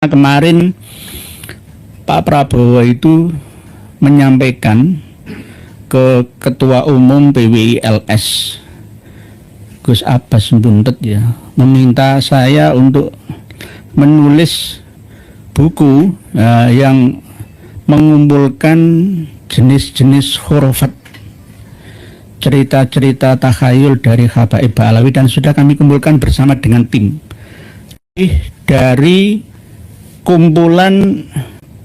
Kemarin Pak Prabowo itu menyampaikan ke Ketua Umum PWILS Gus Abbas Buntet ya, meminta saya untuk menulis buku yang mengumpulkan jenis-jenis khurafat, cerita-cerita takhayul dari Habaib Ba'alawi, dan sudah kami kumpulkan bersama dengan tim dari kumpulan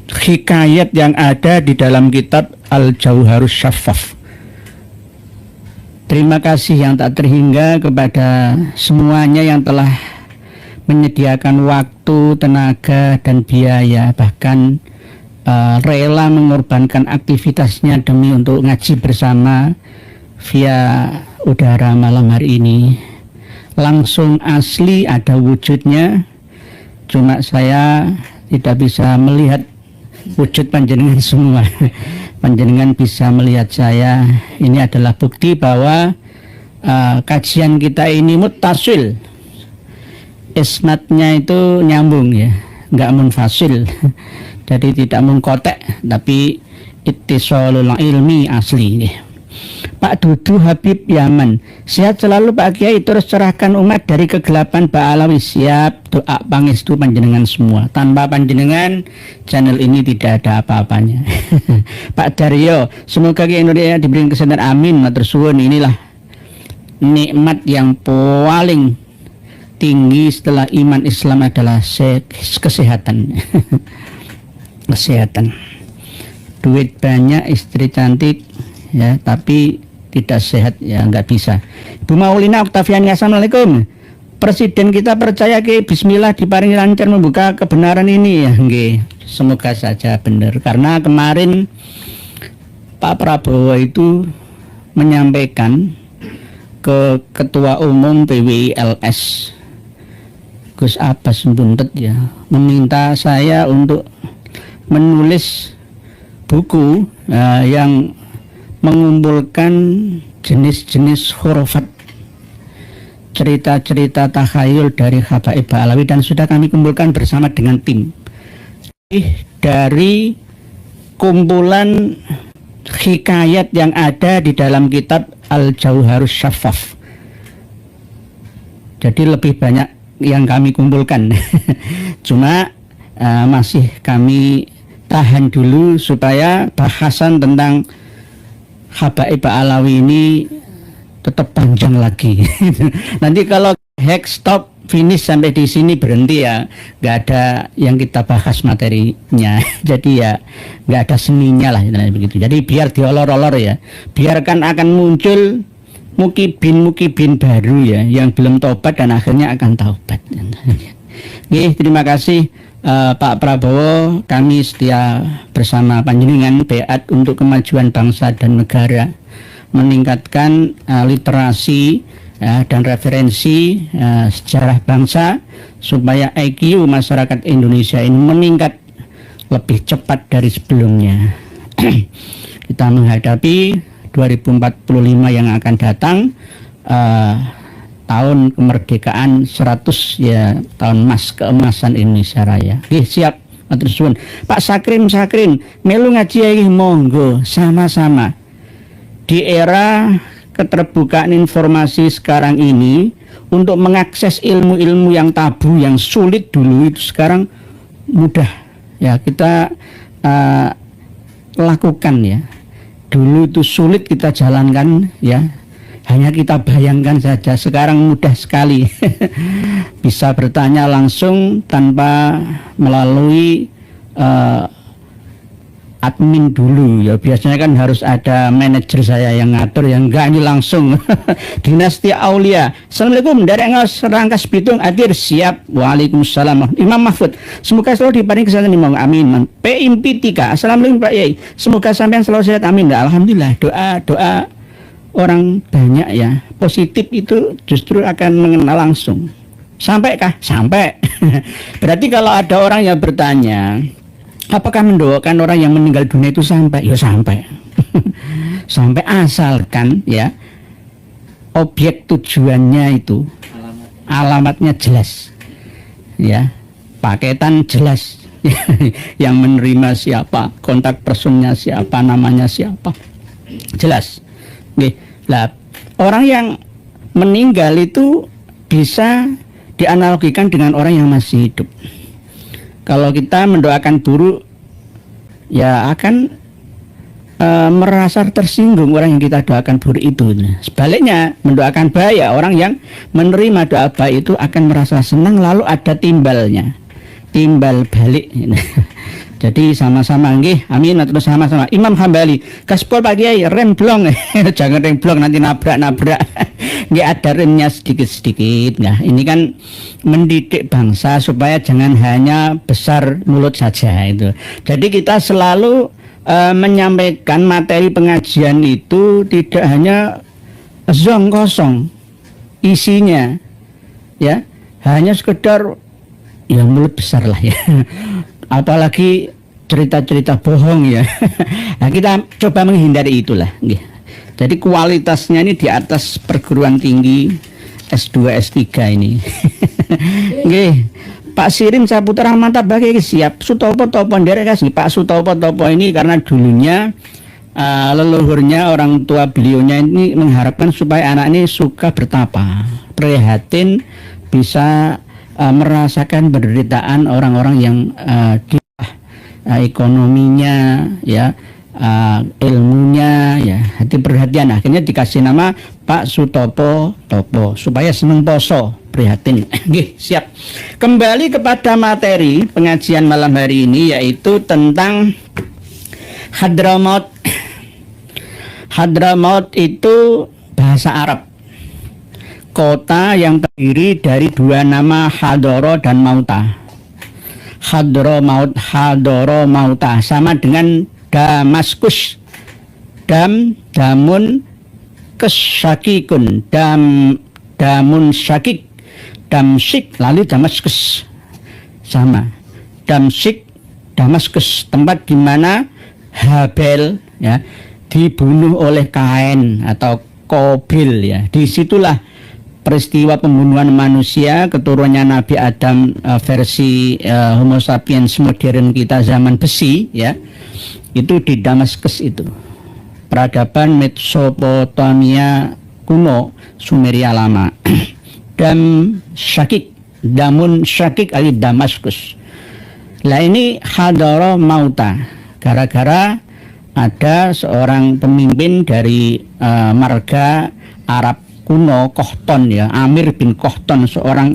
hikayat yang ada di dalam kitab Al-Jauharus Syaffaf. Terima kasih yang tak terhingga kepada semuanya yang telah menyediakan waktu, tenaga, dan biaya, bahkan rela mengorbankan aktivitasnya demi untuk ngaji bersama via udara malam hari ini. Langsung asli ada wujudnya, cuma saya tidak bisa melihat wujud panjenengan semua. Panjenengan bisa melihat saya. Ini adalah bukti bahwa kajian kita ini muttasil, isnadnya itu nyambung ya, nggak munfasil. Jadi tidak mengkotek, tapi ittisalul ilmi asli nih. Pak Dudu Habib Yaman, sehat selalu Pak Kiai, terus cerahkan umat dari kegelapan Ba'alawi. Siap, doa pangestu panjenengan semua. Tanpa panjenengan channel ini tidak ada apa-apanya. Pak Daryo, semoga Kiai Indonesia diberi kesehatan, amin. Matur suwun. Inilah nikmat yang paling tinggi setelah iman Islam adalah kesehatan. Kesehatan. Duit banyak, istri cantik ya, tapi tidak sehat ya, nggak bisa. Bu Maulina Oktaviani, assalamualaikum. Presiden kita percaya ke bismillah diparingi lancar membuka kebenaran ini ya, nggih. Semoga saja benar, karena kemarin Pak Prabowo itu menyampaikan ke Ketua Umum PWILS Gus Abbas Buntet ya, meminta saya untuk menulis buku yang mengumpulkan jenis-jenis khurafat, cerita-cerita takhayul dari Habaib Ba'alawi, dan sudah kami kumpulkan bersama dengan tim dari kumpulan hikayat yang ada di dalam kitab Al-Jauharus Syaffaf. Jadi lebih banyak yang kami kumpulkan. Cuma masih kami tahan dulu supaya bahasan tentang Habaib Ba'alawi ini tetap panjang lagi. Nanti kalau hack stop finish sampai di sini berhenti ya, nggak ada yang kita bahas materinya. Jadi ya nggak ada seninya lah begitu. Jadi biar diolor-olor ya, biarkan akan muncul mukibin baru ya, yang belum taubat dan akhirnya akan taubat. Oke, terima kasih Pak Prabowo. Kami setia bersama panjenengan beat untuk kemajuan bangsa dan negara, meningkatkan literasi dan referensi sejarah bangsa supaya IQ masyarakat Indonesia ini meningkat lebih cepat dari sebelumnya. Kita menghadapi 2045 yang akan datang, tahun kemerdekaan 100 ya, tahun emas, keemasan Indonesia Raya. Oke, siap. Matur suwun. Pak Sakrin melu ngaji iki, monggo, sama-sama. Di era keterbukaan informasi sekarang ini, untuk mengakses ilmu-ilmu yang tabu, yang sulit dulu, itu sekarang mudah ya kita lakukan ya. Dulu itu sulit kita jalankan ya, hanya kita bayangkan saja. Sekarang mudah sekali. Bisa bertanya langsung tanpa melalui admin dulu ya. Biasanya kan harus ada manajer saya yang ngatur, yang enggak, ini langsung. Dinasti Aulia, assalamualaikum dari Rangkas Bitung hadir, siap. Waalaikumsalam. Imam Mahfud, semoga selalu diparingi kesehatan, amin. P.Impi 3, assalamualaikum Pak Yai, semoga sampean selalu sehat, amin. Alhamdulillah, doa orang banyak ya, positif itu justru akan mengenal langsung. Sampai kah? Sampai. Berarti kalau ada orang yang bertanya, apakah mendoakan orang yang meninggal dunia itu sampai? Ya sampai. Sampai, asalkan ya objek tujuannya itu alamatnya jelas ya. paketan jelas yang menerima siapa, kontak personnya siapa, namanya siapa, jelas. Oke. Lah, orang yang meninggal itu bisa dianalogikan dengan orang yang masih hidup. Kalau kita mendoakan buruk, ya akan merasa tersinggung orang yang kita doakan buruk itu. Sebaliknya, mendoakan baik, ya, orang yang menerima doa baik itu akan merasa senang, lalu ada timbalnya, timbal balik. Jadi sama-sama nggih, amin, terus sama-sama. Imam Hambali, gaspol Pak Kiai, rem blong. Jangan rem blong nanti nabrak-nabrak. Nggih, ada remnya sedikit-sedikit. Nah, ini kan mendidik bangsa supaya jangan hanya besar mulut saja itu. Jadi kita selalu menyampaikan materi pengajian itu tidak hanya zong kosong isinya, ya, hanya sekedar ya mulut besar lah ya. Apalagi cerita-cerita bohong ya. Nah, kita coba menghindari itulah. Jadi kualitasnya ini di atas perguruan tinggi S2, S3 ini. Nggih. Pak Sirim Saputra mantap bagi siap. Sutopo Topo nderek kasih Pak Sutopo Topo ini karena dulunya leluhurnya orang tua beliaunya ini mengharapkan supaya anak ini suka bertapa, prihatin, bisa merasakan penderitaan orang-orang yang di ekonominya, ya, ilmunya, ya, hati perhatian. Akhirnya dikasih nama Pak Sutopo Topo supaya seneng poso, prihatin. Siap. Kembali kepada materi pengajian malam hari ini, yaitu tentang Hadramaut. Hadramaut itu bahasa Arab, kota yang terdiri dari dua nama Hadoro dan Mauta. Hadramaut, Hadoro Mauta sama dengan Damaskus. Damun kesyakikun, damun syakik, Damsyik lalu Damaskus, sama. Damsyik, Damaskus, tempat di mana Habel, ya, dibunuh oleh Kain atau Kobil, ya. Disitulah peristiwa pembunuhan manusia keturunannya Nabi Adam versi Homo sapiens modern kita zaman besi, ya, itu di Damaskus itu. Peradaban Mesopotamia kuno, Sumeria lama. Damun syakik ali Damaskus. Lah ini Hadara Mauta, gara-gara ada seorang pemimpin dari marga Arab kuno, Kohton, ya, Amir bin Kohton, seorang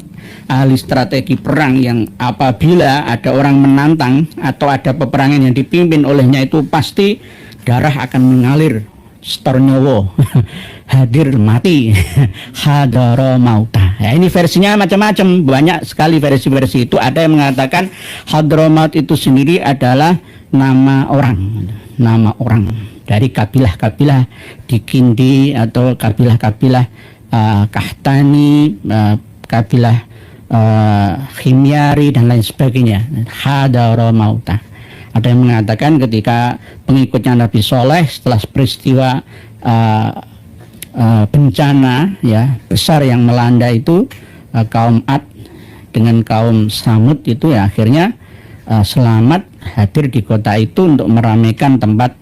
ahli strategi perang yang apabila ada orang menantang atau ada peperangan yang dipimpin olehnya itu pasti darah akan mengalir, stornyowo, hadir mati. Hadara Mauta. Ya, ini versinya macam-macam, banyak sekali versi-versi itu. Ada yang mengatakan Hadramaut itu sendiri adalah nama orang dari kabilah-kabilah di Kindi atau kabilah-kabilah Kahtani, kabilah Himyari dan lain sebagainya. Hadara Mauta. Ada yang mengatakan ketika pengikutnya Nabi Soleh setelah peristiwa bencana, ya, besar yang melanda itu, kaum Ad dengan kaum Samud itu, ya, akhirnya selamat hadir di kota itu untuk meramaikan tempat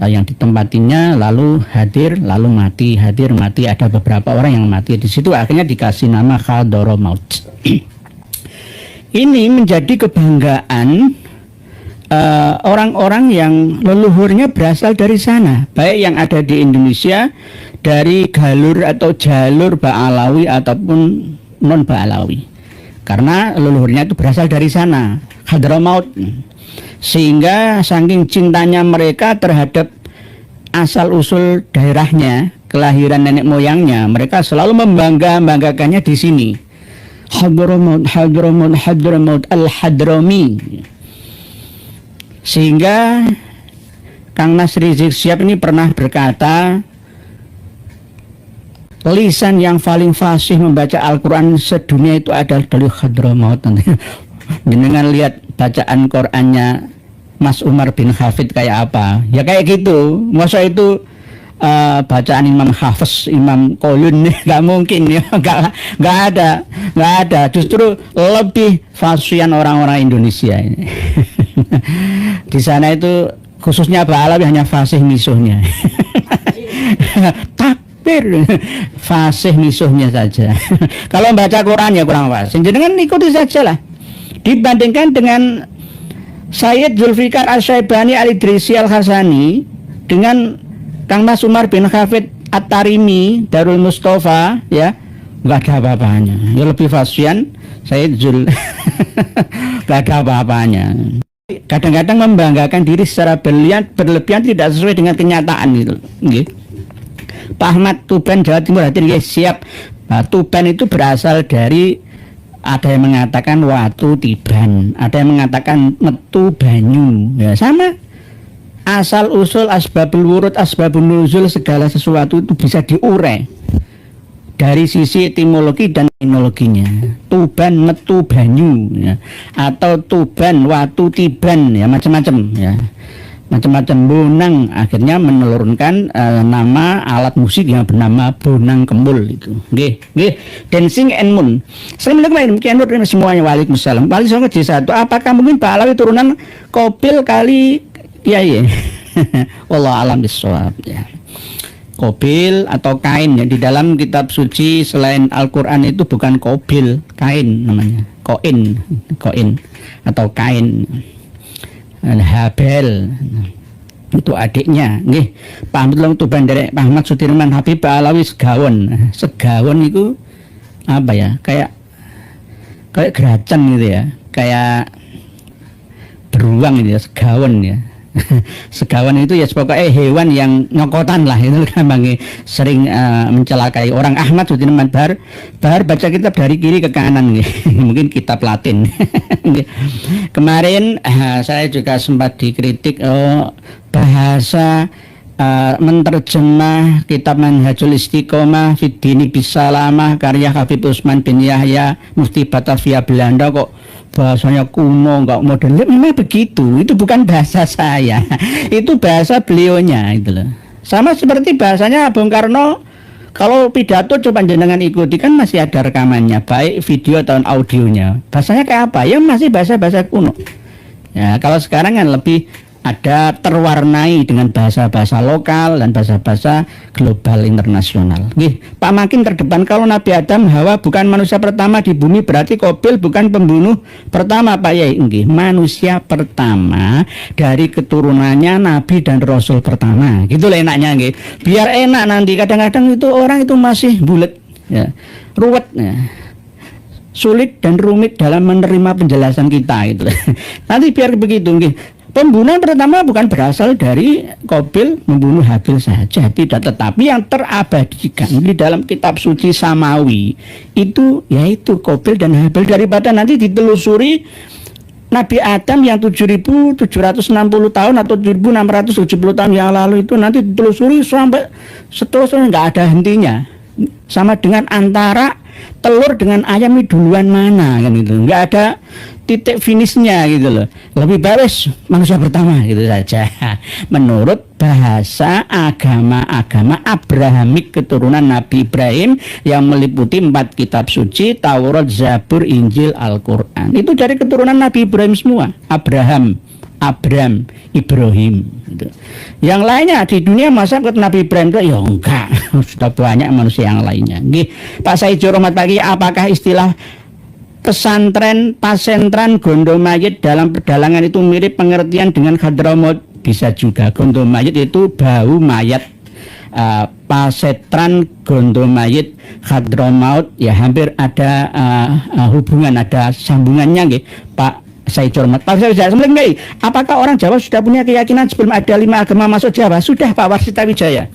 yang ditempatinya, lalu hadir lalu mati, hadir mati, ada beberapa orang yang mati di situ, akhirnya dikasih nama Hadramaut. Ini menjadi kebanggaan orang-orang yang leluhurnya berasal dari sana, baik yang ada di Indonesia dari galur atau jalur Ba'alawi ataupun non Ba'alawi, karena leluhurnya itu berasal dari sana, Hadramaut. Sehingga saking cintanya mereka terhadap asal-usul daerahnya, kelahiran nenek moyangnya, mereka selalu membanggakannya di sini. Hadramaut, Hadramaut, Hadramaut, Al-Hadrami. Sehingga Kang Nas Rizik Syihab ini pernah berkata, lisan yang paling fasih membaca Al-Quran sedunia itu adalah dari Hadramaut. Dengan lihat bacaan Qurannya Mas Umar bin Hafid kayak apa, ya kayak gitu. Masa itu bacaan Imam Hafiz, Imam Qaulun, nggak mungkin ya, nggak ada. Justru lebih fasihan orang-orang Indonesia ini. Di sana itu khususnya Pak Alawi hanya fasih misuhnya. Takbir, fasih misuhnya saja. Kalau baca Quran ya kurang fasih. Jangan ikuti saja lah. Dibandingkan dengan Sayyid Zulfikar Asy-Syaibani Al-Idrisi Al-Hasani dengan Kang Mas Umar bin Hafid At-Tarimi Darul Mustafa, ya nggak ada apa-apanya. Ya lebih fasihan Sayyid Zul. Nggak ada apa-apanya. Kadang-kadang membanggakan diri secara berlebihan tidak sesuai dengan kenyataan gitu. Pak Ahmad, Tuban, Jawa Timur, hadir ya, siap. Nah, Tuban itu berasal dari, ada yang mengatakan watu tiban, ada yang mengatakan metu banyu, ya sama. Asal usul asbabul wurud, asbabun nuzul, segala sesuatu itu bisa diurai dari sisi etimologi dan etnologinya. Tuban metu banyu, ya, atau tuban watu tiban, ya macam-macam, ya macam-macam. Bonang akhirnya menelurkan nama alat musik yang bernama bonang kembul itu. Nggih. Dancing and Moon. Assalamualaikum warahmatullahi semuanya. Waalaikumsalam. Wali Songo J1. Apakah mungkin Pak Alawi turunan Qabil kali ya? Wallahu a'lam bishawab, ya. Qabil atau Kain, ya, di dalam kitab suci selain Al-Qur'an itu bukan Qabil, Kain namanya. Koin atau Kain. Habel itu adiknya, nggih. Pak Ahmad Tuban dari Pak Ahmad Sudirman Habib Pak Alawi Segawon itu apa ya? Kayak geracan gitu ya, kayak beruang gitu ya, segawon ya. Segawan itu ya pokoknya hewan yang nyokotan lah, itu gampang sering mencelakai orang. Ahmad Sudirman Bahar baca kitab dari kiri ke kanan mungkin kitab Latin. Kemarin saya juga sempat dikritik bahasa menterjemah kitab Manhajul Istiqomah Fiddini Bisalamah karya Habib Usman bin Yahya Mufti Batavia Belanda kok bahasanya kuno, nggak modern. Memang begitu, itu bukan bahasa saya, itu bahasa beliaunya itu loh. Sama seperti bahasanya Bung Karno, kalau pidato coba jenengan ikuti kan masih ada rekamannya, baik video atau audionya. Bahasanya kayak apa? Ya masih bahasa-bahasa kuno. Ya kalau sekarang kan lebih ada terwarnai dengan bahasa-bahasa lokal dan bahasa-bahasa global internasional. Nggih, Pak Makin terdepan, kalau Nabi Adam Hawa bukan manusia pertama di bumi berarti Qabil bukan pembunuh pertama, Pak Yai. Nggih, manusia pertama dari keturunannya Nabi dan Rasul pertama. Gitu lah enaknya nggih. Biar enak nanti, kadang-kadang itu orang itu masih bulet ya, ruwet ya. Sulit dan rumit dalam menerima penjelasan kita gitu. Nanti biar begitu nggih. Pembunuhan pertama bukan berasal dari Qabil membunuh Habil saja, tidak, tetapi yang terabadikan di dalam kitab suci Samawi itu yaitu Qabil dan Habil. Daripada nanti ditelusuri Nabi Adam yang 7.760 tahun atau 7.670 tahun yang lalu itu nanti ditelusuri sampai seterusnya, nggak ada hentinya. Sama dengan antara telur dengan ayam ini duluan mana kan itu, nggak ada titik finishnya gitu loh. Lebih bagus manusia pertama gitu saja menurut bahasa agama-agama Abrahamik keturunan Nabi Ibrahim yang meliputi 4 kitab suci, Taurat, Zabur, Injil, Al-Quran. Itu dari keturunan Nabi Ibrahim semua. Abram, Ibrahim gitu. Yang lainnya di dunia masa Nabi Ibrahim itu ya enggak, sudah banyak manusia yang lainnya. Nggih, Pak Saijo Rahmat Pagi, apakah istilah pesantren, pasentran, gondo mayit dalam pedalangan itu mirip pengertian dengan Hadramaut? Bisa juga. Gondo mayit itu bau mayat. Pasetran, gondo mayit, Hadramaut ya hampir ada hubungan, ada sambungannya nggih, Pak Saijo Rahmat. Pak Saijo, apakah orang Jawa sudah punya keyakinan sebelum ada 5 agama masuk Jawa? Sudah, Pak Warsita Wijaya.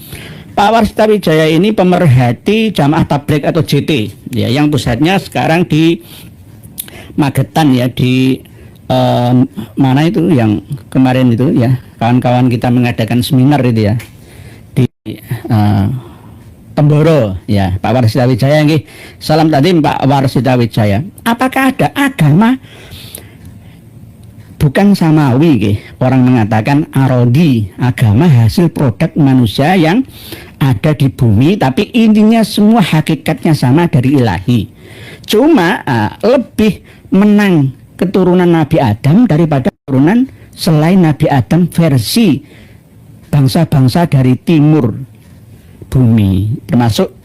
Pak Warsita Wijaya ini pemerhati Jamaah Tabligh atau JT ya, yang pusatnya sekarang di Magetan ya, di mana itu yang kemarin itu ya, kawan-kawan kita mengadakan seminar itu ya di Temboro ya, Pak Warsita Wijaya nggih. Salam tadi Pak Warsita Wijaya. Apakah ada agama bukan samawi nggih. Orang mengatakan arodi, agama hasil produk manusia yang ada di bumi, tapi intinya semua hakikatnya sama dari ilahi. Cuma lebih menang keturunan Nabi Adam daripada keturunan selain Nabi Adam versi bangsa-bangsa dari timur bumi, termasuk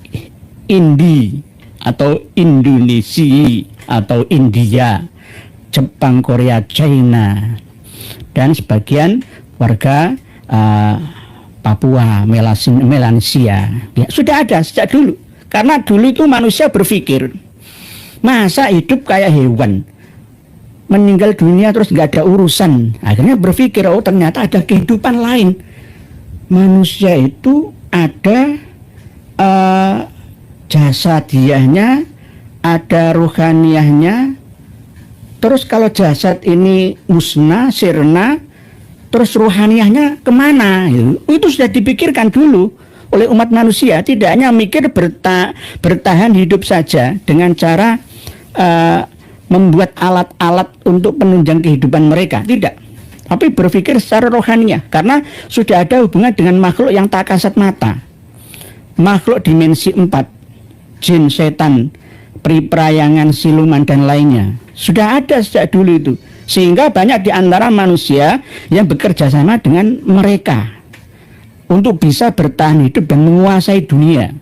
Indi atau Indonesia atau India, Jepang, Korea, China, dan sebagian warga Papua, Melanesia. Ya, sudah ada sejak dulu. Karena dulu itu manusia berpikir, masa hidup kayak hewan, meninggal dunia terus nggak ada urusan. Akhirnya berpikir, oh ternyata ada kehidupan lain. Manusia itu ada jasadiahnya, ada ruhaniyahnya. Terus kalau jasad ini musnah, sirna, terus ruhaniyahnya kemana? Itu sudah dipikirkan dulu oleh umat manusia. Tidak hanya mikir bertahan hidup saja dengan cara membuat alat-alat untuk penunjang kehidupan mereka. Tidak. Tapi berpikir secara rohaniyah. Karena sudah ada hubungan dengan makhluk yang tak kasat mata. Makhluk dimensi 4. Jin, setan, peri-perayangan, siluman, dan lainnya. Sudah ada sejak dulu itu. Sehingga banyak di antara manusia yang bekerja sama dengan mereka untuk bisa bertahan hidup dan menguasai dunia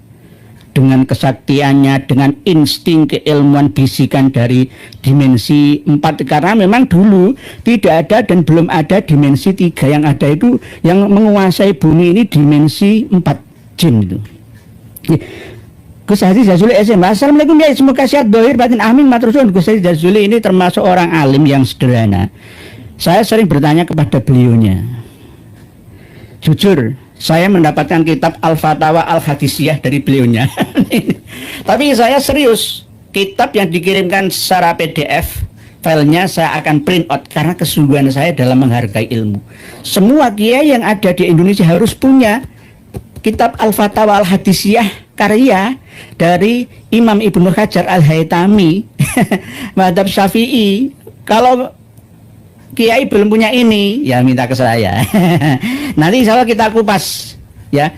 dengan kesaktiannya, dengan insting keilmuan bisikan dari dimensi 4. Karena memang dulu tidak ada dan belum ada dimensi 3. Yang ada itu yang menguasai bumi ini dimensi 4 jin itu. Gus Haji Jazuli SMA. Assalamualaikum ya, semoga sehat dohir batin, amin matur suwun. Gus Haji Jazuli ini termasuk orang alim yang sederhana. Saya sering bertanya kepada beliaunya. Jujur, saya mendapatkan kitab Al-Fatawa Al-Hadisiyah dari beliaunya. Tapi saya serius, kitab yang dikirimkan secara PDF, filenya saya akan print out karena kesungguhan saya dalam menghargai ilmu. Semua kiai yang ada di Indonesia harus punya kitab Al-Fatawa Al-Hadisiyah karya dari Imam Ibnu Hajar Al-Haytami, Madhab Syafi'i. Kalau kiai belum punya ini, ya minta ke saya. Nanti insya Allah kita kupas, ya.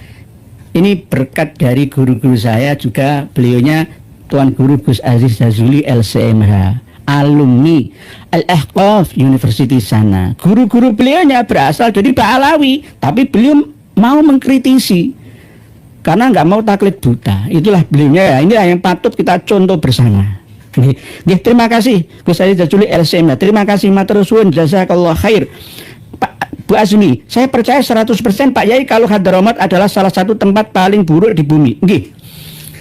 Ini berkat dari guru-guru saya juga, beliaunya Tuan Guru Gus Aziz Jazuli LCMH, alumni Al-Ahqaf University sana. Guru-guru beliaunya berasal dari Ba'alawi, tapi beliau mau mengkritisi karena nggak mau taklid buta. Itulah beliaunya ya. Inilah yang patut kita contoh bersama. Terima kasih Gus Aziz Jazuli LCMH. Terima kasih matur suwun, jazakallah khair. Pak Bu Azmi, saya percaya 100% Pak Yai kalau Hadramaut adalah salah satu tempat paling buruk di bumi. Nggih.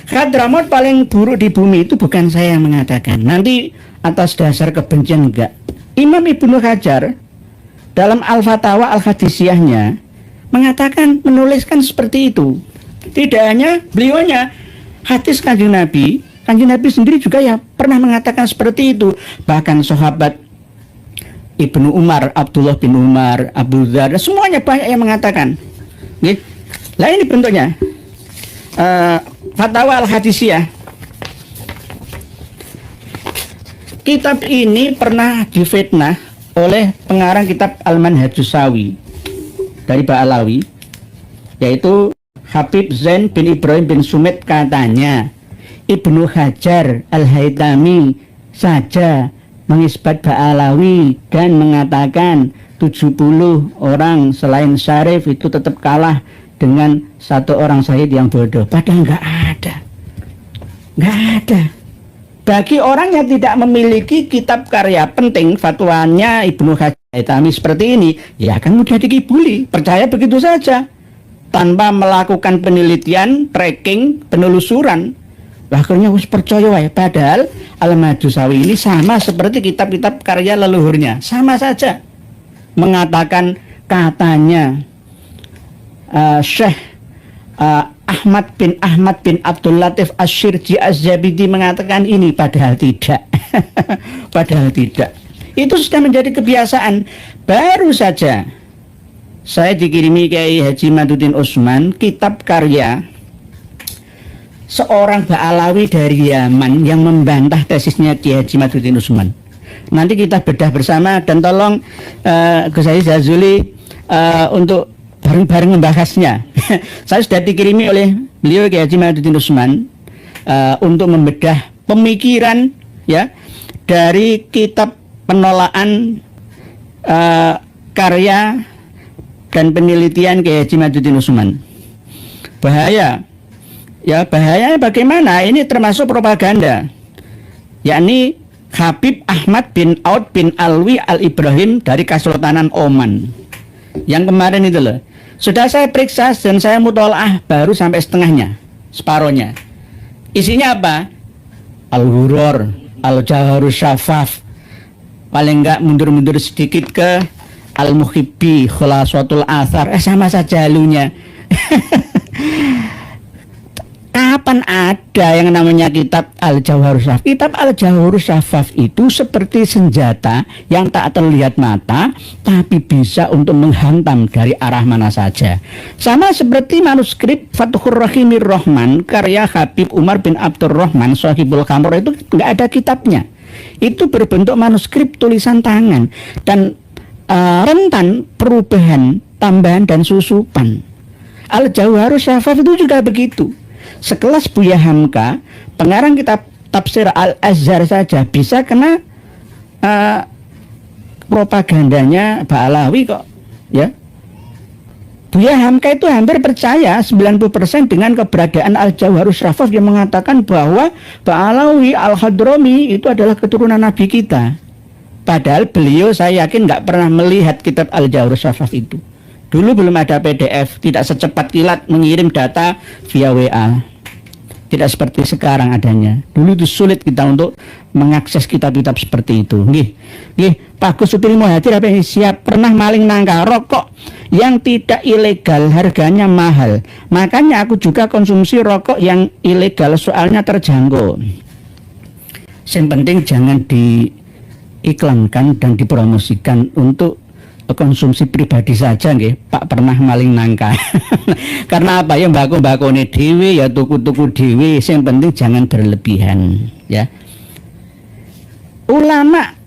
Hadramaut paling buruk di bumi itu bukan saya yang mengatakan. Nanti atas dasar kebencian enggak. Imam Ibnu Hajar dalam Al-Fatawa Al-Hadisiyahnya mengatakan, menuliskan seperti itu. Tidak hanya beliaunya, hadis Kanjeng Nabi sendiri juga ya pernah mengatakan seperti itu. Bahkan sahabat Ibnu Umar, Abdullah bin Umar, Abu Dzar, semuanya banyak yang mengatakan. Lah ini bentuknya Fatwa Al-Hadisiyah. Kitab ini pernah difitnah oleh pengarang kitab Al-Manhajus Sawi dari Ba'alawi, yaitu Habib Zain bin Ibrahim bin Sumit. Katanya Ibnu Hajar Al-Haytami saja mengisbat Ba'alawi dan mengatakan 70 orang selain Syarif itu tetap kalah dengan satu orang syahid yang bodoh. Padahal nggak ada. Bagi orang yang tidak memiliki kitab karya penting fatwanya Ibnu Hajar Al-Haytami seperti ini, ya akan mudah dikibuli, percaya begitu saja tanpa melakukan penelitian, tracking, penelusuran. Akhirnya harus percaya wae. Padahal Al-Manhajus Sawi ini sama seperti kitab-kitab karya leluhurnya, sama saja mengatakan katanya Syekh Ahmad bin Abdul Latif Asy-Syirji Az-Zabidi mengatakan ini, padahal tidak. Padahal tidak. Itu sudah menjadi kebiasaan. Baru saja saya dikirimi Kiai Haji Maduddin Utsman kitab karya seorang Ba'alawi dari Yaman yang membantah tesisnya Kiai Haji Maduddin Utsman. Nanti kita bedah bersama dan tolong Gus Haji Jazuli untuk bareng-bareng membahasnya. Saya sudah dikirimi oleh beliau Kiai Haji Mahyudin Usman untuk membedah pemikiran ya dari kitab penolakan karya dan penelitian Kiai Haji Mahyudin Usman. Bahaya. Ya, bahayanya bagaimana? Ini termasuk propaganda. Yakni Habib Ahmad bin Aud bin Alwi Al-Ibrahim dari Kesultanan Oman. Yang kemarin itu loh. Sudah saya periksa dan saya mutolaah baru sampai setengahnya, separohnya. Isinya apa? Al-Ghurur, Al-Jawharus Syafaf. Paling enggak mundur-mundur sedikit ke Al-Muhibbi, Khulasatul Athar. Sama saja halunya. Kapan ada yang namanya kitab Al-Jawharus Syafaf? Kitab Al-Jawharus Syafaf itu seperti senjata yang tak terlihat mata, tapi bisa untuk menghantam dari arah mana saja. Sama seperti manuskrip Fathur Rahimir Rahman karya Habib Umar bin Abdurrahman Shahibul Khamr itu nggak ada kitabnya. Itu berbentuk manuskrip tulisan tangan dan rentan perubahan, tambahan dan susupan. Al-Jawharus Syafaf itu juga begitu. Sekelas Buya Hamka, pengarang kitab tafsir Al-Azhar saja bisa kena propagandanya Pak Alawi kok, ya. Buya Hamka itu hampir percaya 90% dengan keberadaan Al-Jawharus Syafaf yang mengatakan bahwa Pak Alawi Al-Hadrami itu adalah keturunan Nabi kita. Padahal beliau saya yakin nggak pernah melihat kitab Al-Jawharus Syafaf itu. Dulu belum ada PDF, tidak secepat kilat mengirim data via WA. Tidak seperti sekarang adanya. Dulu itu sulit kita untuk mengakses kitab-kitab seperti itu. Pak Gus Supri Muhadir apa siap pernah maling nangka rokok yang tidak ilegal harganya mahal. Makanya aku juga konsumsi rokok yang ilegal soalnya terjangkau. Yang penting jangan diiklankan dan dipromosikan untuk konsumsi pribadi saja nggih. Pak pernah maling nangka. Karena apa ya mbako-mbakone dhewe ya tuku-tuku dhewe, sing penting jangan berlebihan ya. Ulama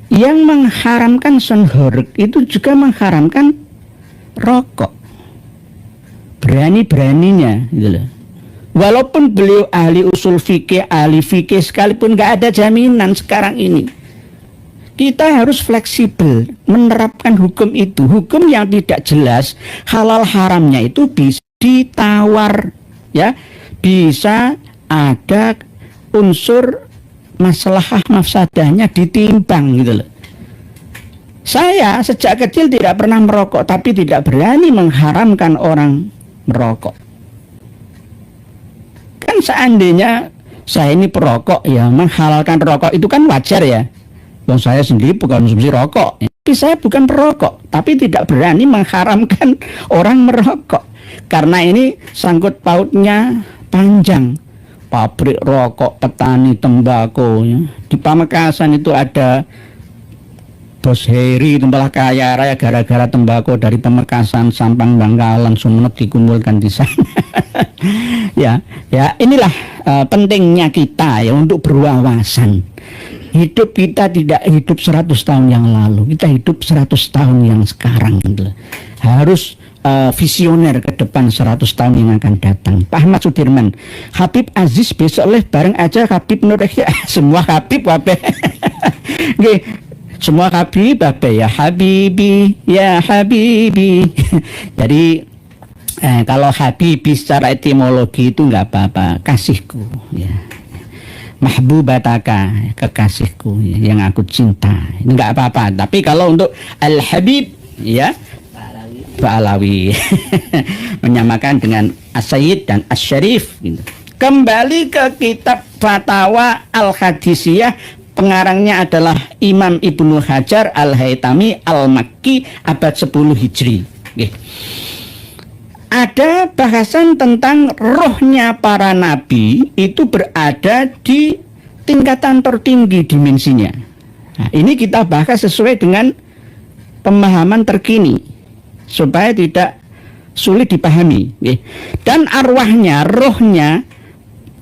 yang mengharamkan sunhorek itu juga mengharamkan rokok. Berani-beraninya gitu loh. Walaupun beliau ahli usul fikih, ahli fikih sekalipun nggak ada jaminan sekarang ini. Kita harus fleksibel menerapkan hukum itu. Hukum yang tidak jelas halal haramnya itu bisa ditawar ya. Bisa ada unsur maslahah mafsadahnya ditimbang gitu loh. Saya sejak kecil tidak pernah merokok tapi tidak berani mengharamkan orang merokok. Kan seandainya saya ini perokok ya, menghalalkan rokok itu kan wajar ya. Saya sendiri bukan konsumsi rokok, tapi saya bukan perokok, tapi tidak berani mengharamkan orang merokok karena ini sangkut pautnya panjang. Pabrik rokok, petani tembakau ya. Di Pamekasan itu ada Bos Heri itu malah kaya raya gara-gara tembakau dari Pamekasan, Sampang, Bangkalan, Sumeneb dikumpulkan di sana. ya inilah pentingnya kita ya untuk berwawasan. Hidup kita tidak hidup 100 tahun yang lalu, kita hidup 100 tahun yang sekarang gitu. Harus visioner ke depan 100 tahun yang akan datang. Pak Ahmad Sudirman, Habib Aziz besok bareng aja Habib Nur ya. Semua Habib wabe. Semua Habib wabe ya Habibi ya Habibi. Jadi kalau Habibi secara etimologi itu nggak apa-apa, kasihku ya. Mahbubataka, kekasihku yang aku cinta, ini nggak apa-apa. Tapi kalau untuk Al-Habib ya Pak Alawi menyamakan dengan As-Sayyid dan As-Syarif gitu. Kembali ke kitab Fatawa Al-Hadisiyah, pengarangnya adalah Imam Ibnu Hajar Al-Haytami Al-Makki abad 10 Hijri. Ada bahasan tentang rohnya para nabi itu berada di tingkatan tertinggi dimensinya. Nah, ini kita bahas sesuai dengan pemahaman terkini supaya tidak sulit dipahami. Dan arwahnya, rohnya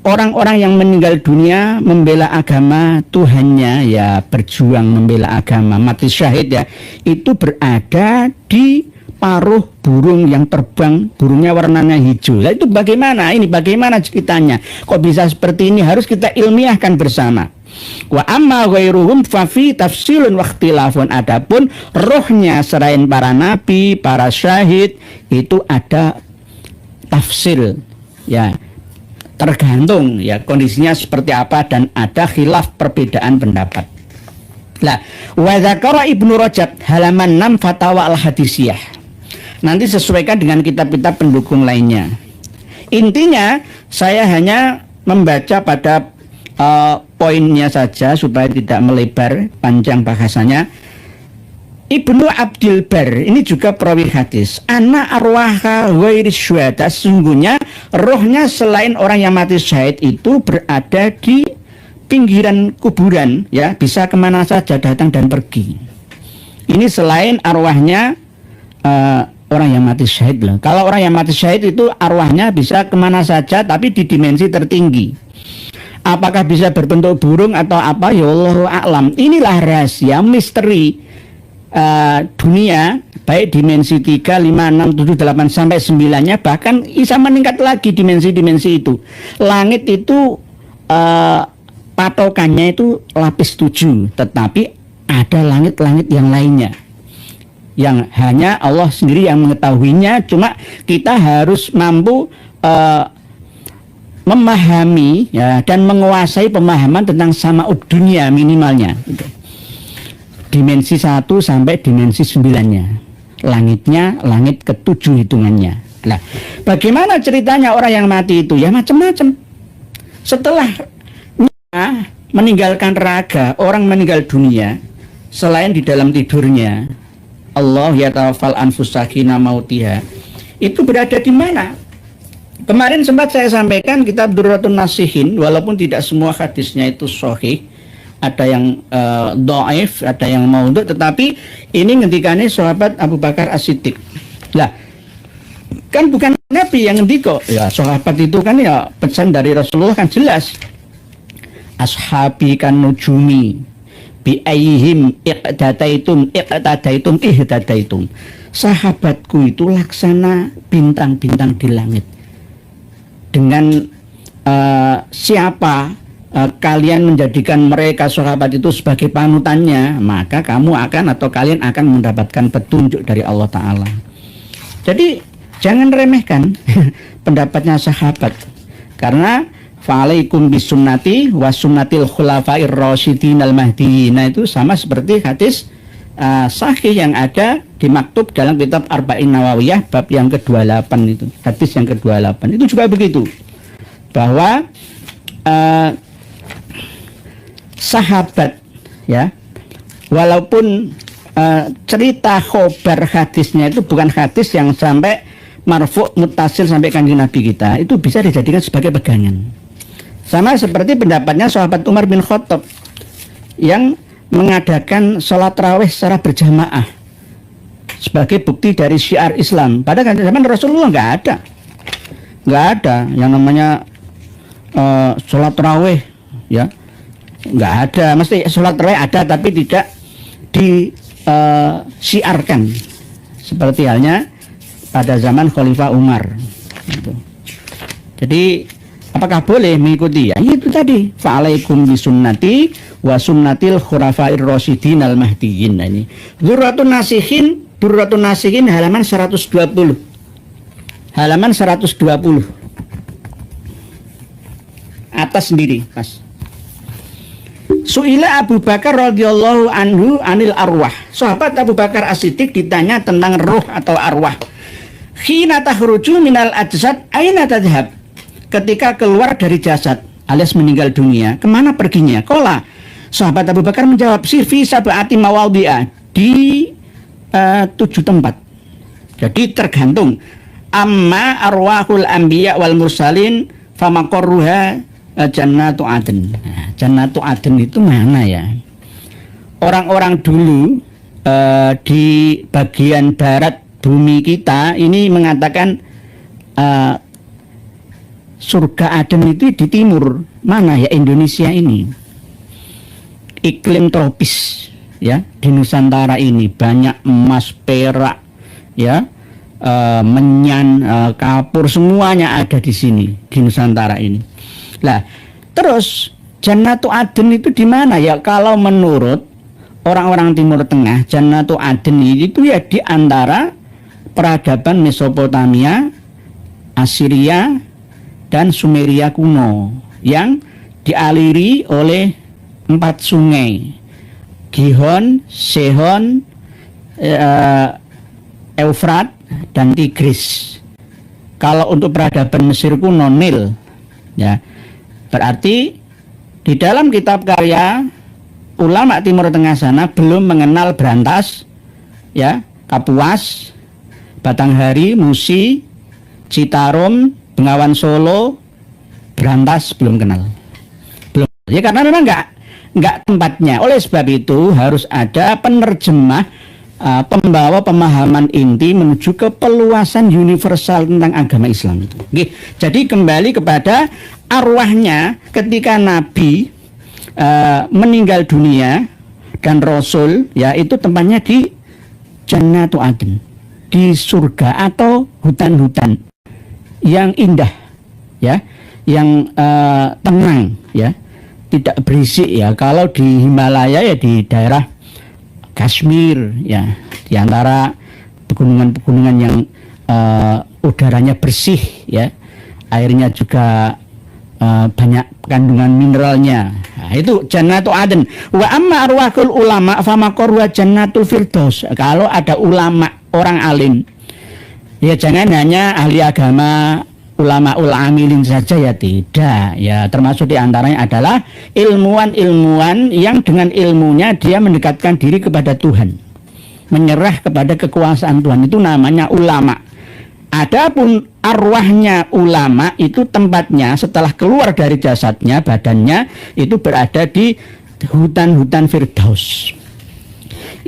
orang-orang yang meninggal dunia membela agama Tuhannya, ya berjuang membela agama, mati syahid ya, itu berada di paruh burung yang terbang, burungnya warnanya hijau. Nah, itu bagaimana? Ini bagaimana ceritanya? Kok bisa seperti ini? Harus kita ilmiahkan bersama. Wa amma ghairuhum fa fi tafsilun wa ikhtilafun. Adapun rohnya selain para nabi, para syahid, itu ada tafsil, ya. Tergantung ya kondisinya seperti apa dan ada khilaf perbedaan pendapat. Nah, wa dzakara Ibnu Rajab halaman 6 Fatawa Al-Hadisiyah. Nanti sesuaikan dengan kitab-kitab pendukung lainnya. Intinya saya hanya membaca pada poinnya saja supaya tidak melebar panjang bahasanya. Ibnu Abdil Bar ini juga perawi hadis. Anna arwaha ghairi syuhada, sesungguhnya rohnya selain orang yang mati syahid itu berada di pinggiran kuburan, ya, bisa kemana saja datang dan pergi. Ini selain arwahnya orang yang mati syahid loh. Kalau orang yang mati syahid itu arwahnya bisa kemana saja tapi di dimensi tertinggi. Apakah bisa berbentuk burung atau apa, ya Allahu a'lam. Inilah rahasia misteri dunia, baik dimensi 3, 5, 6, 7, 8 sampai 9-nya, bahkan bisa meningkat lagi dimensi-dimensi itu. Langit itu patokannya itu lapis 7, tetapi ada langit-langit yang lainnya yang hanya Allah sendiri yang mengetahuinya. Cuma kita harus mampu memahami, ya, dan menguasai pemahaman tentang sama'ud dunia minimalnya gitu. Dimensi 1 sampai dimensi 9-nya. Langitnya langit ke-7 hitungannya. Nah, bagaimana ceritanya orang yang mati itu? Ya macam-macam. Setelah meninggalkan raga, orang meninggal dunia, selain di dalam tidurnya, Allah yatawaffal anfusa hina mautiha, itu berada di mana? Kemarin sempat saya sampaikan kitab Durratun Nasihin, walaupun tidak semua hadisnya itu sahih, ada yang dhaif, ada yang maudhu, tetapi ini ngendikane sahabat Abu Bakar As-Siddiq. Lah, kan bukan Nabi yang ngendiko, ya sahabat itu kan ya pesan dari Rasulullah kan jelas. Ashabi kan nujumi bi ayyihim iqtadaitum ihtadaitum. Sahabatku itu laksana bintang-bintang di langit. Dengan siapa kalian menjadikan mereka sahabat itu sebagai panutannya, maka kamu akan atau kalian akan mendapatkan petunjuk dari Allah Ta'ala. Jadi jangan remehkan pendapatnya sahabat, karena fa'alaikum bisunnati wa sunnatil khulafair rasyidin al-mahdiyyin, itu sama seperti hadis sahih yang ada dimaktub dalam kitab Arba'in Nawawiyah bab yang ke-28 itu, hadis yang ke-28 itu juga begitu, bahwa sahabat, ya, walaupun cerita khobar hadisnya itu bukan hadis yang sampai marfu' muttasil sampai kanjeng Nabi kita, itu bisa dijadikan sebagai pegangan. Sama seperti pendapatnya sahabat Umar bin Khattab yang mengadakan sholat tarawih secara berjamaah sebagai bukti dari syiar Islam. Pada zaman Rasulullah nggak ada yang namanya sholat tarawih, ya, nggak ada. Mesti sholat tarawih ada tapi tidak disiarkan seperti halnya pada zaman Khalifah Umar gitu. Jadi apakah boleh mengikuti? Ya itu tadi, fa'alaikum bisunnati wa sunnatil khulafair rasyidin al-mahdiyyin. Nah, ini Durratun Nasihin halaman 120. Halaman 120. Atas sendiri, Mas. Su'ila Abu Bakar radhiyallahu anhu anil arwah. Sahabat Abu Bakar As-Siddiq ditanya tentang roh atau arwah. Khina takhruju minal ajsad aina tadhhab? Ketika keluar dari jasad alias meninggal dunia, kemana perginya? Qala, sahabat Abu Bakar menjawab, sirfi sab'ati mawadhi'a, di 7 tempat. Jadi tergantung. Amma arwahul anbiya wal mursalin famaqarruha jannatu adn. Nah, jannatu adn itu mana ya? Orang-orang dulu di bagian barat bumi kita ini mengatakan surga Aden itu di timur mana ya, Indonesia ini, iklim tropis ya. Di Nusantara ini banyak emas, perak ya, menyan, kapur, semuanya ada di sini di Nusantara ini. Lah terus Jannatu Aden itu di mana ya? Kalau menurut orang-orang Timur Tengah, Jannatu Aden itu ya di antara peradaban Mesopotamia, Assyria, dan Sumeria kuno yang dialiri oleh 4 sungai, Gihon, Sehon, Eufrat, dan Tigris. Kalau untuk peradaban Mesir kuno, Nil ya. Berarti di dalam kitab karya ulama Timur Tengah sana belum mengenal Brantas ya, Kapuas, Batanghari, Musi, Citarum, Bengawan Solo, Brantas belum kenal. Belum. Ya karena memang enggak tempatnya. Oleh sebab itu harus ada penerjemah, pembawa pemahaman inti menuju ke peluasan universal tentang agama Islam itu. Oke. Jadi kembali kepada arwahnya ketika Nabi meninggal dunia dan Rasul ya, itu tempatnya di Jannatu Aden, di surga atau hutan-hutan yang indah ya, yang tenang ya, tidak berisik ya. Kalau di Himalaya ya di daerah Kashmir ya, di antara pegunungan-pegunungan yang udaranya bersih ya, airnya juga banyak kandungan mineralnya. Nah, itu Jannatu Aden. Wa amma arwahul ulama famaqarwa Jannatul Firdaus. Kalau ada ulama, orang alim, ya jangan hanya ahli agama, ulama amilin saja ya, tidak ya. Termasuk diantaranya adalah ilmuwan-ilmuwan yang dengan ilmunya dia mendekatkan diri kepada Tuhan, menyerah kepada kekuasaan Tuhan, itu namanya ulama. Adapun arwahnya ulama itu tempatnya setelah keluar dari jasadnya, badannya itu berada di hutan-hutan Firdaus.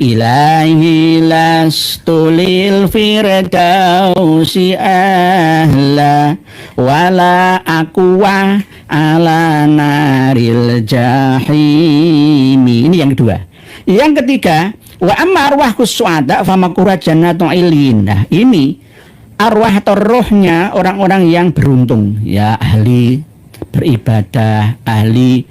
Ilahi lastulil firdausi ahla wala aqwa ala naril jahimi. Ini yang kedua. Yang ketiga, wa amma arwahus su'ada famakura jannatu ilin. Nah, ini arwah atau rohnya orang-orang yang beruntung ya, ahli beribadah, ahli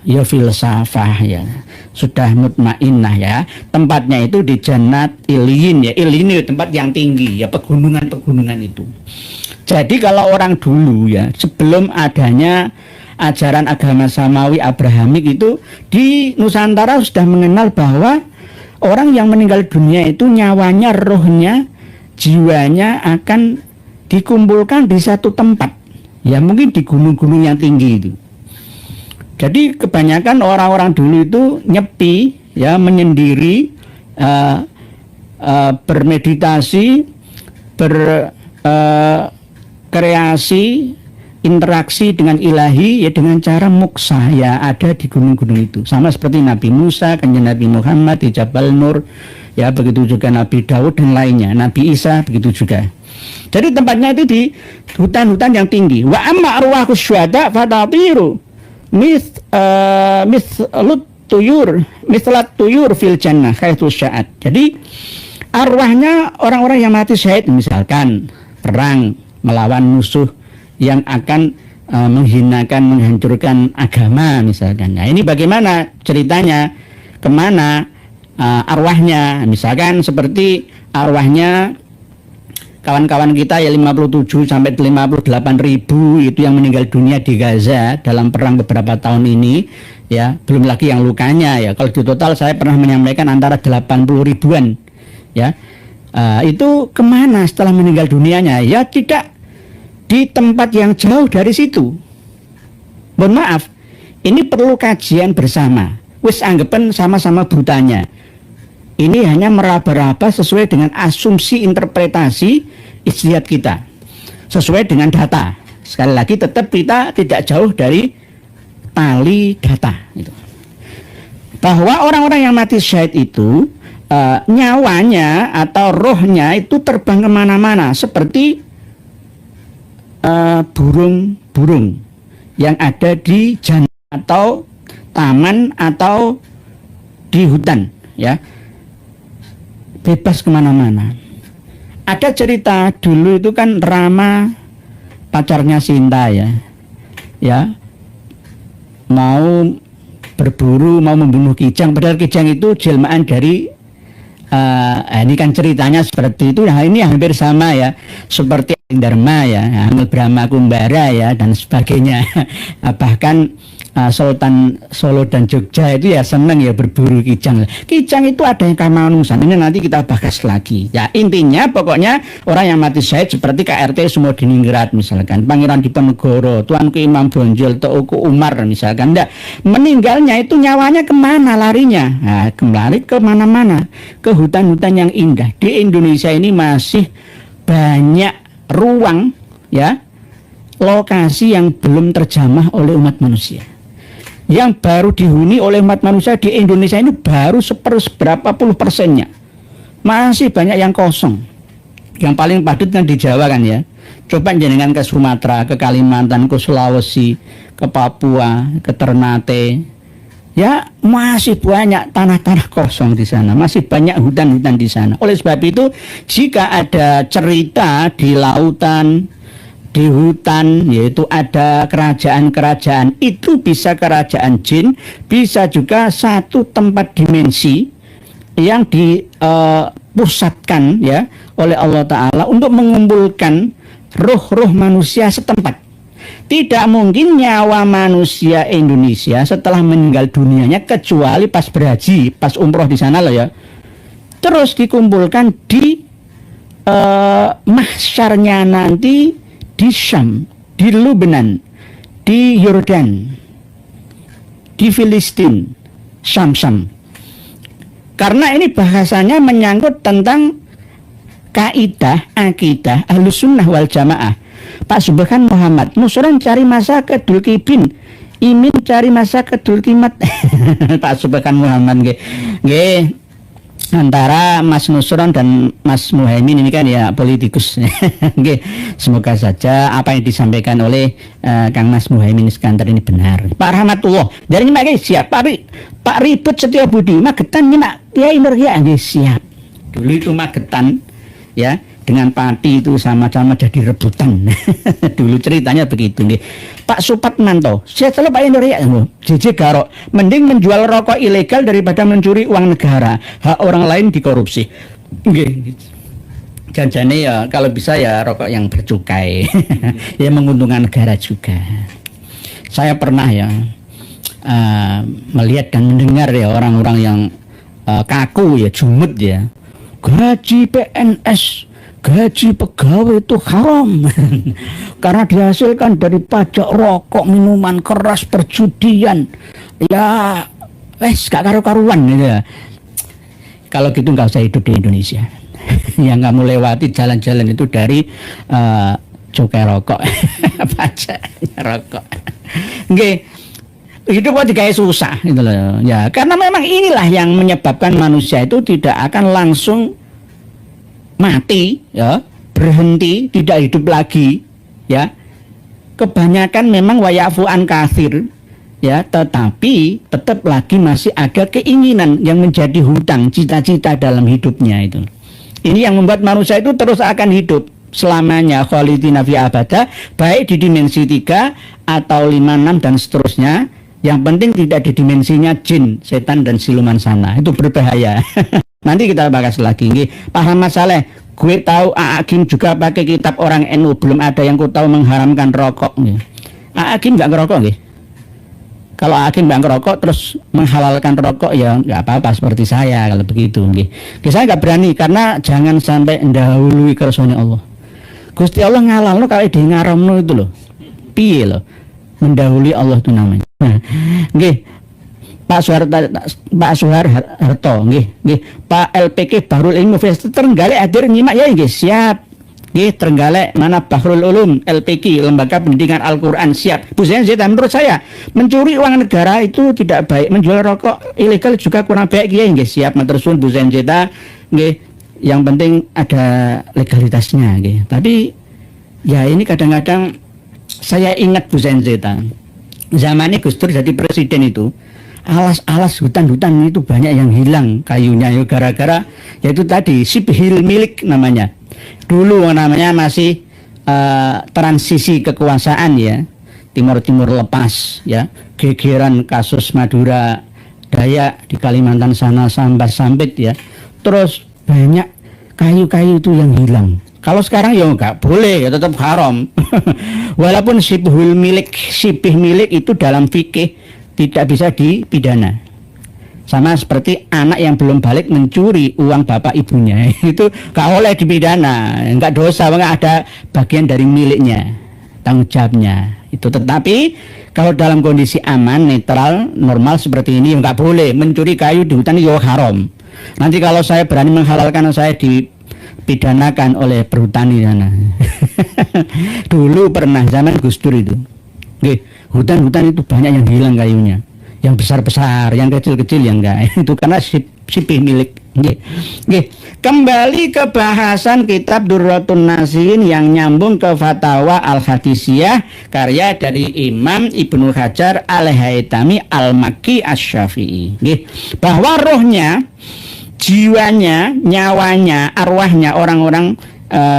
ya filsafah ya, sudah mutmainnah ya. Tempatnya itu di Jannat Iliyin ya. Iliyin itu tempat yang tinggi ya, pegunungan-pegunungan itu. Jadi kalau orang dulu ya, sebelum adanya ajaran agama Samawi Abrahamik itu, di Nusantara sudah mengenal bahwa orang yang meninggal dunia itu nyawanya, rohnya, jiwanya akan dikumpulkan di satu tempat ya, mungkin di gunung-gunung yang tinggi itu. Jadi kebanyakan orang-orang dulu itu nyepi ya, menyendiri, bermeditasi, berkreasi, interaksi dengan ilahi ya dengan cara muksa ya, ada di gunung-gunung itu. Sama seperti Nabi Musa, kanjeng Nabi Muhammad di Jabal Nur ya, begitu juga Nabi Daud dan lainnya, Nabi Isa begitu juga. Jadi tempatnya itu di hutan-hutan yang tinggi. Wa amma arwahus syuhada fatatiru mislut tuyur fil jannah haitsu sya'at. Jadi arwahnya orang-orang yang mati syahid, misalkan perang melawan musuh yang akan menghinakan, menghancurkan agama misalkan. Nah, ini bagaimana ceritanya, kemana arwahnya? Misalkan seperti arwahnya kawan-kawan kita ya 57 sampai 58 ribu itu yang meninggal dunia di Gaza dalam perang beberapa tahun ini ya, belum lagi yang lukanya ya. Kalau di total saya pernah menyampaikan antara 80 ribuan ya. Itu kemana setelah meninggal dunianya? Ya tidak di tempat yang jauh dari situ. Mohon maaf, ini perlu kajian bersama. Wis anggapan sama-sama butanya. Ini hanya meraba-raba sesuai dengan asumsi interpretasi ijtihad kita, sesuai dengan data. Sekali lagi tetap kita tidak jauh dari tali data gitu. Bahwa orang-orang yang mati syahid itu nyawanya atau rohnya itu terbang kemana-mana, seperti burung-burung yang ada di jantan atau taman atau di hutan, ya, bebas kemana-mana. Ada cerita dulu itu kan Rama pacarnya Sinta, ya mau berburu, mau membunuh Kijang, padahal Kijang itu jelmaan dari ini kan ceritanya seperti itu. Nah, ini hampir sama ya, seperti Dharma ya, Brahma Kumbara ya, dan sebagainya. Bahkan Sultan Solo dan Jogja itu ya seneng ya berburu Kijang. Kijang itu ada yang kamanusan, ini nanti kita bahas lagi. Ya intinya pokoknya orang yang mati syahid seperti KRT Sumodiningrat misalkan, Pangeran Diponegoro, Tuanku Imam Bonjol, Teuku Umar misalkan. Enggak, meninggalnya itu nyawanya kemana larinya? Nah, kembali ke mana-mana, ke hutan-hutan yang indah. Di Indonesia ini masih banyak ruang, ya, lokasi yang belum terjamah oleh umat manusia. Yang baru dihuni oleh umat manusia di Indonesia ini baru seberapa puluh persennya. Masih banyak yang kosong. Yang paling padat kan di Jawa kan ya. Coba jenengan ke Sumatera, ke Kalimantan, ke Sulawesi, ke Papua, ke Ternate. Ya masih banyak tanah-tanah kosong di sana. Masih banyak hutan-hutan di sana. Oleh sebab itu jika ada cerita di lautan, di hutan, yaitu ada kerajaan-kerajaan, itu bisa kerajaan jin, bisa juga satu tempat dimensi yang dipusatkan ya oleh Allah Ta'ala untuk mengumpulkan roh-roh manusia setempat. Tidak mungkin nyawa manusia Indonesia setelah meninggal dunianya kecuali pas berhaji, pas umroh di sana loh ya, terus dikumpulkan di mahsyarnya nanti di Syam, di Lebanon, di Yordan, di Filistin, Syam. Karena ini bahasanya menyangkut tentang kaidah akidah Ahlus Sunnah wal Jamaah. Pak Subhan Muhammad, Nusron cari masa ke Dulkibin, Imin cari masa ke Dulkimat. Pak Subhan Muhammad nggih. Antara Mas Nusron dan Mas Muhaimin ini kan ya politikus. Oke, semoga saja apa yang disampaikan oleh Kang Mas Muhaimin Iskandar ini benar. Pak Rahmatullah dari nyimak siap. Pak Ribut Setiabudi Magetan nyimak Kiai Nur ya siap. Dulu itu Magetan ya dengan Pati itu sama-sama jadi rebutan. Dulu ceritanya begitu nih. Pak Supatmanto, saya selalu Pak Indonesia, JJ Garok, mending menjual rokok ilegal daripada mencuri uang negara, hak orang lain dikorupsi. Nggih. Janjane ya kalau bisa ya rokok yang bercukai, ya menguntungkan negara juga. Saya pernah ya melihat dan mendengar ya orang-orang yang kaku ya, jumut ya, gaji PNS, gaji pegawai itu haram karena dihasilkan dari pajak rokok, minuman keras, perjudian. Ya, gak karu-karuan gitu ya. Kalau gitu nggak usah hidup di Indonesia. Yang kamu lewati jalan-jalan itu dari cukai rokok, pajak rokok. Oke, hidup kok digawe susah gitu loh. Ya, karena memang inilah yang menyebabkan manusia itu tidak akan langsung mati ya, berhenti, tidak hidup lagi ya. Kebanyakan memang wayafu an kafir ya, tetapi tetap lagi masih ada keinginan yang menjadi hutang, cita-cita dalam hidupnya itu. Ini yang membuat manusia itu terus akan hidup selamanya khalidina fi abada, baik di dimensi 3 atau 5, 6 dan seterusnya. Yang penting tidak di dimensinya jin, setan dan siluman sana. Itu berbahaya. Nanti kita bahas lagi. Pak Ahmad Saleh, gue tahu Aakim juga pakai kitab orang NU. Belum ada yang ku tahu mengharamkan rokok. Aakim nggak ngerokok, nggih. Kalau Aakim nggak ngerokok terus menghalalkan rokok ya nggak apa-apa seperti saya kalau begitu, nggih. Saya nggak berani karena jangan sampai mendahului kersane Allah. Gusti Allah ngalalno kalau di ngaramno itu loh. Piye loh? Mendahului Allah itu namanya. Nggih. Pak Suharto, nggih, Pak LPK Bahrul Ilmu Trenggalek hadir nyimak ya nggih, siap. Nggih, Trenggalek mana Bahrul Ulum LPK Lembaga Pendidikan Al-Qur'an, siap. Bu Zenzeta, menurut saya mencuri uang negara itu tidak baik, menjual rokok ilegal juga kurang baik ya nggih, siap. Matur suwun Bu Zenzeta, nggih. Yang penting ada legalitasnya nggih. Tapi Ya ini kadang-kadang saya ingat Bu Senzeta, zamannya Gus Dur jadi presiden itu, alas-alas hutan-hutan itu banyak yang hilang kayunya ya gara-gara yaitu tadi sipil milik namanya. Dulu namanya masih transisi kekuasaan ya, Timur lepas ya, gegeran kasus Madura Dayak di Kalimantan sana sampai sampit ya, terus banyak kayu-kayu itu yang hilang. Kalau sekarang ya nggak boleh, ya tetap haram. Walaupun sipih milik itu dalam fikih tidak bisa dipidana. Sama seperti anak yang belum balik mencuri uang bapak ibunya, itu nggak boleh dipidana, nggak dosa, nggak ada bagian dari miliknya, tanggung jawabnya. Itu tetapi kalau dalam kondisi aman, netral, normal seperti ini nggak boleh mencuri kayu di hutan, ya haram. Nanti kalau saya berani menghalalkan, saya dipidanakan oleh perhutani sana. Dulu pernah zaman Gus Dur itu, hutan-hutan itu banyak yang hilang kayunya, yang besar-besar, yang kecil-kecil yang enggak. Itu karena sipih milik. Kembali ke bahasan kitab Durratun Nasin yang nyambung ke Fatawa Al-Hadisiyah karya dari Imam Ibnu Hajar Al-Haytami Al-Makki Asy-Syafi'i. Bahwa rohnya, jiwanya, nyawanya, arwahnya orang-orang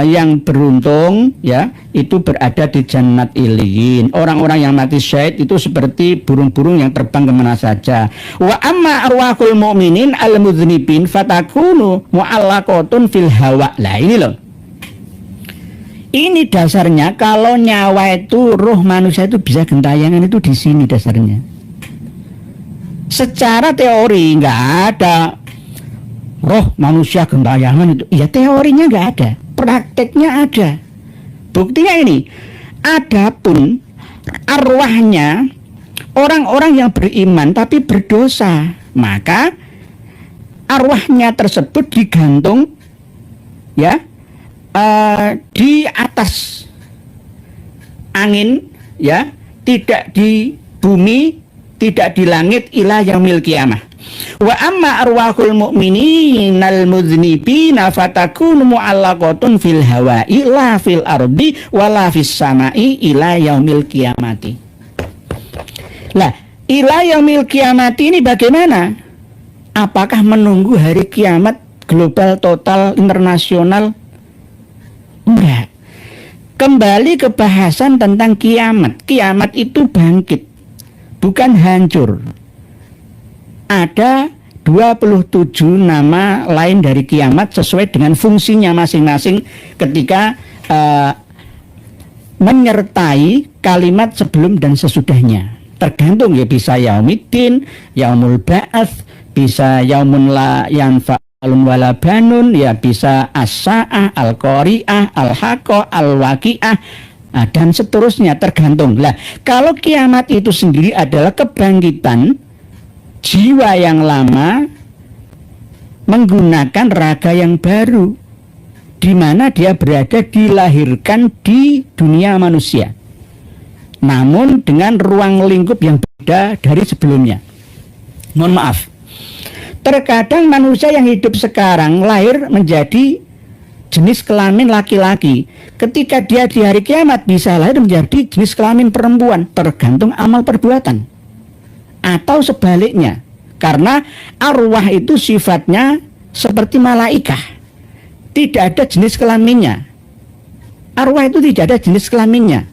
yang beruntung ya itu berada di Jannat Iliyin. Orang-orang yang mati syahid itu seperti burung-burung yang terbang kemana saja. Wa amma arwahul mu'minin al-mudznibin fatakunu mu'allaqatun fil hawa. Lah ini loh, ini dasarnya kalau nyawa itu, roh manusia itu bisa gentayangan itu di sini dasarnya. Secara teori nggak ada roh manusia gentayangan itu, ya teorinya nggak ada, prakteknya ada. Buktinya ini, adapun arwahnya orang-orang yang beriman tapi berdosa, maka arwahnya tersebut digantung ya di atas angin ya, tidak di bumi, tidak di langit ila yaumil qiyamah. Wa amma arwahul mu'minina al-mudznibina fatakunu mu'allaqatun fil hawa'i la fil ardi wala fis sama'i ila yaumil qiyamati. Lah, ila yaumil qiyamati ini bagaimana? Apakah menunggu hari kiamat global total internasional? Enggak. Kembali ke bahasan tentang kiamat. Kiamat itu bangkit, bukan hancur. Ada 27 nama lain dari kiamat sesuai dengan fungsinya masing-masing ketika menyertai kalimat sebelum dan sesudahnya. Tergantung ya, bisa yaumiddin, yaumul ba'ats, bisa yaumun la yanfa'un wala banun, ya bisa as-sa'ah, al-qari'ah, al-haqqah, al-waqi'ah, dan seterusnya, tergantung. Lah, kalau kiamat itu sendiri adalah kebangkitan jiwa yang lama menggunakan raga yang baru, di mana dia berada dilahirkan di dunia manusia, namun dengan ruang lingkup yang berbeda dari sebelumnya. Mohon maaf, terkadang manusia yang hidup sekarang lahir menjadi jenis kelamin laki-laki, ketika dia di hari kiamat bisa lahir menjadi jenis kelamin perempuan, tergantung amal perbuatan. Atau sebaliknya, karena arwah itu sifatnya seperti malaikah, tidak ada jenis kelaminnya. Arwah itu tidak ada jenis kelaminnya.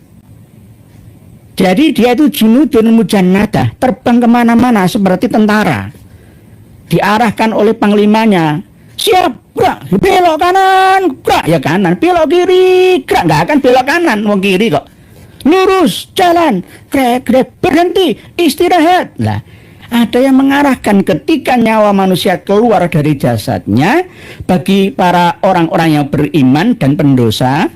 Jadi dia itu junudun mujannadah, terbang kemana-mana seperti tentara, diarahkan oleh panglimanya. Siap, gerak, belok kanan, gerak, ya kanan, belok kiri, gerak, nggak akan belok kanan, mau kiri kok. Lurus, jalan, grek, berhenti, istirahat. Lah, ada yang mengarahkan ketika nyawa manusia keluar dari jasadnya. Bagi para orang-orang yang beriman dan pendosa,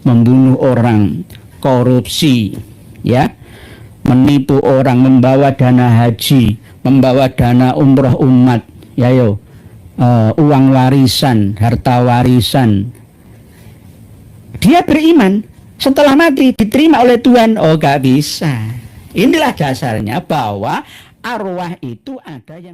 membunuh orang, korupsi, ya, menipu orang, membawa dana haji, membawa dana umroh umat, ya yo, uang warisan, harta warisan. Dia beriman. Setelah mati diterima oleh Tuhan, oh gak bisa. Inilah dasarnya bahwa arwah itu ada yang